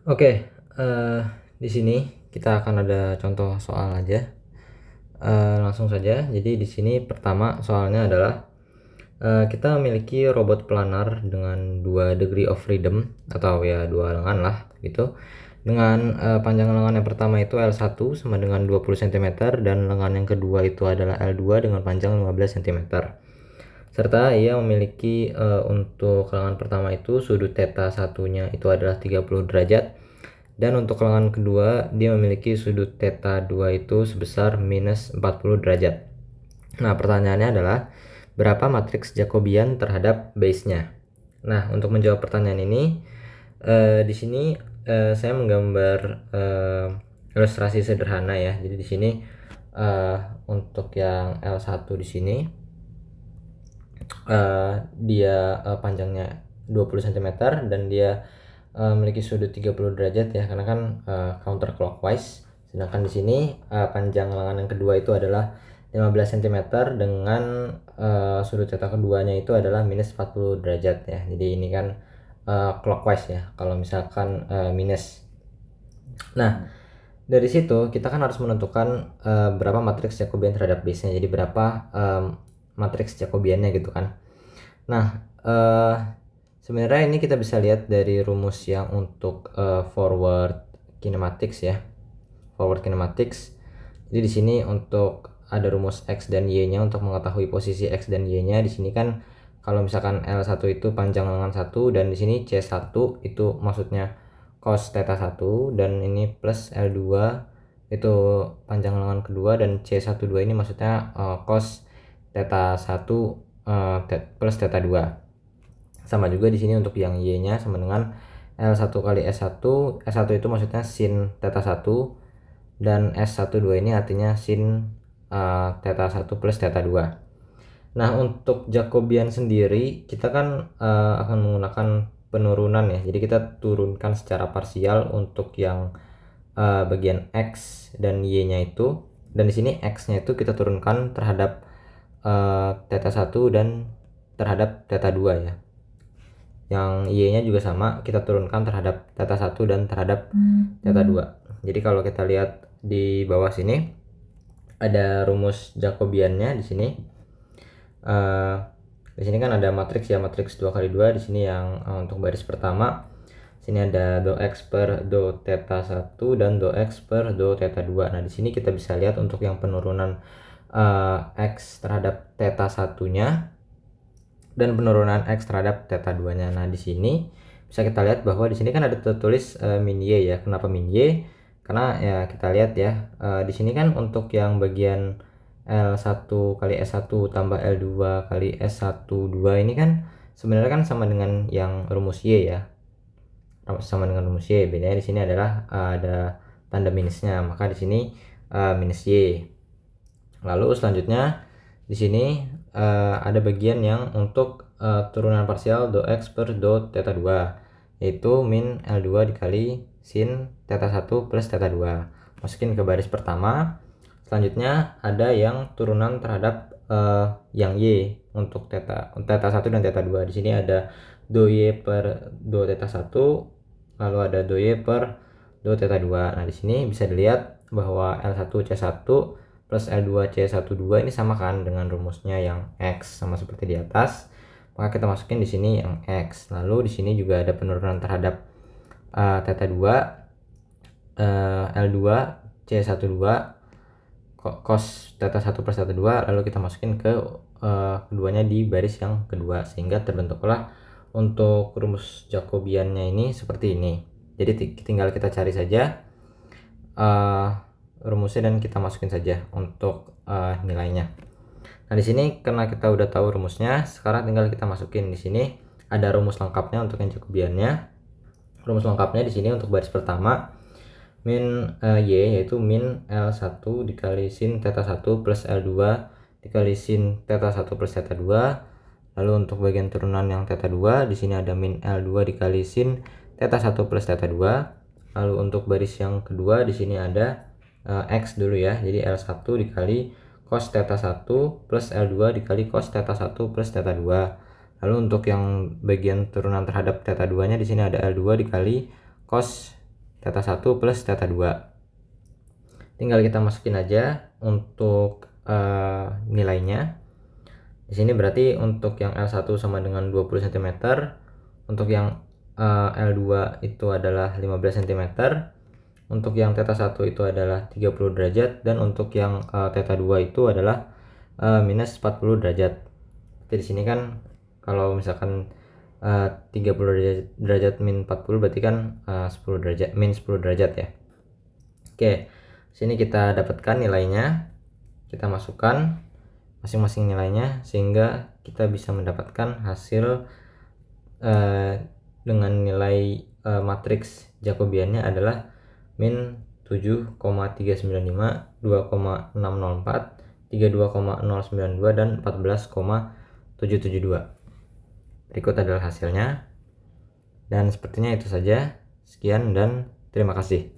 Oke, di sini kita akan ada contoh soal aja. Langsung saja. Jadi di sini pertama soalnya adalah kita memiliki robot planar dengan 2 degree of freedom atau ya 2 lengan lah gitu. Dengan panjang lengan yang pertama itu L1 sama dengan 20 cm dan lengan yang kedua itu adalah L2 dengan panjang 15 cm. Serta ia memiliki untuk lengan pertama itu sudut theta satunya itu adalah 30 derajat. Dan untuk lengan kedua dia memiliki sudut theta 2 itu sebesar minus 40 derajat. Nah pertanyaannya adalah berapa matriks Jacobian terhadap base-nya. Nah untuk menjawab pertanyaan ini di sini saya menggambar ilustrasi sederhana ya. Jadi di sini untuk yang L1 di sini dia panjangnya 20 cm dan dia memiliki sudut 30 derajat ya, karena kan counterclockwise. Sedangkan di sini panjang lengan yang kedua itu adalah 15 cm dengan sudut theta keduanya itu adalah minus 40 derajat ya. Jadi ini kan clockwise ya kalau misalkan minus. Nah dari situ kita kan harus menentukan berapa matriks Jacobian terhadap base-nya. Jadi berapa matriks Jacobiannya gitu kan. Nah sebenarnya ini kita bisa lihat dari rumus yang untuk forward kinematics ya. Forward kinematics. Jadi di sini untuk ada rumus X dan Y-nya untuk mengetahui posisi X dan Y-nya. Di sini kan kalau misalkan L1 itu panjang lengan 1 dan di sini C1 itu maksudnya cos theta 1 dan ini plus L2 itu panjang lengan kedua dan C12 ini maksudnya cos theta 1 plus theta 2. Sama juga di sini untuk yang Y-nya sama dengan L1 kali S1. S1 itu maksudnya sin theta 1 dan S12 ini artinya sin theta 1 plus theta 2. Nah, untuk Jacobian sendiri kita kan akan menggunakan penurunan ya. Jadi kita turunkan secara parsial untuk yang bagian X dan Y-nya itu. Dan di sini X-nya itu kita turunkan terhadap theta 1 dan terhadap theta 2 ya. Yang Y-nya juga sama, kita turunkan terhadap theta 1 dan terhadap theta 2. Jadi kalau kita lihat di bawah sini ada rumus Jacobiannya di sini. Di sini kan ada matriks ya, matriks 2 kali 2 di sini yang untuk baris pertama. Sini ada do X per do theta 1 dan do X per do theta 2. Nah, di sini kita bisa lihat untuk yang penurunan X terhadap theta 1-nya dan penurunan X terhadap theta 2-nya. Nah, di sini bisa kita lihat bahwa di sini kan ada tertulis min Y ya. Kenapa min Y? Karena ya kita lihat ya, di sini kan untuk yang bagian L1 kali S1 tambah L2 kali S12 ini kan sebenarnya kan sama dengan yang rumus Y ya. Sama dengan rumus Y. Bedanya di sini adalah ada tanda minusnya, maka di sini minus Y. Lalu selanjutnya di sini ada bagian yang untuk turunan parsial do X per do theta 2, yaitu min L2 dikali sin theta 1 plus theta 2. Masukin ke baris pertama. Selanjutnya ada yang turunan terhadap yang Y untuk theta 1 dan theta 2. Di sini ada do Y per do theta 1, lalu ada do Y per do theta 2. Nah, di sini bisa dilihat bahwa L1 C1 plus L2 C12 ini sama kan dengan rumusnya yang X, sama seperti di atas. Maka kita masukin di sini yang X. Lalu di sini juga ada penurunan terhadap theta 2, L2 C12 cos theta 1 plus theta 2, lalu kita masukin ke keduanya di baris yang kedua, sehingga terbentuklah untuk rumus Jacobiannya ini seperti ini. Jadi tinggal kita cari saja rumusnya dan kita masukin saja untuk nilainya. Nah, di sini karena kita udah tahu rumusnya, sekarang tinggal kita masukin. Di sini ada rumus lengkapnya untuk yang Jacobiannya. Rumus lengkapnya di sini untuk baris pertama min Y yaitu min L1 dikali sin theta 1 plus L2 dikali sin theta 1 plus theta 2. Lalu untuk bagian turunan yang theta 2 di sini ada min L2 dikali sin theta 1 plus theta 2. Lalu untuk baris yang kedua di sini ada X dulu ya. Jadi L1 dikali cos theta 1 plus L2 dikali cos theta 1 plus theta 2. Lalu untuk yang bagian turunan terhadap theta 2-nya di sini ada L2 dikali cos theta 1 plus theta 2. Tinggal kita masukin aja untuk nilainya. Di sini berarti untuk yang L1 sama dengan 20 cm, untuk yang L2 itu adalah 15 cm, untuk yang theta 1 itu adalah 30 derajat, dan untuk yang theta 2 itu adalah minus 40 derajat. Jadi di sini kan kalau misalkan 30 derajat min 40 berarti kan 10 derajat min 10 derajat ya. Oke, sini kita dapatkan nilainya, kita masukkan masing-masing nilainya sehingga kita bisa mendapatkan hasil dengan nilai matriks Jacobiannya adalah min 7,395, 2,604, 32,092 dan 14,772. Berikut adalah hasilnya, dan sepertinya itu saja. Sekian dan terima kasih.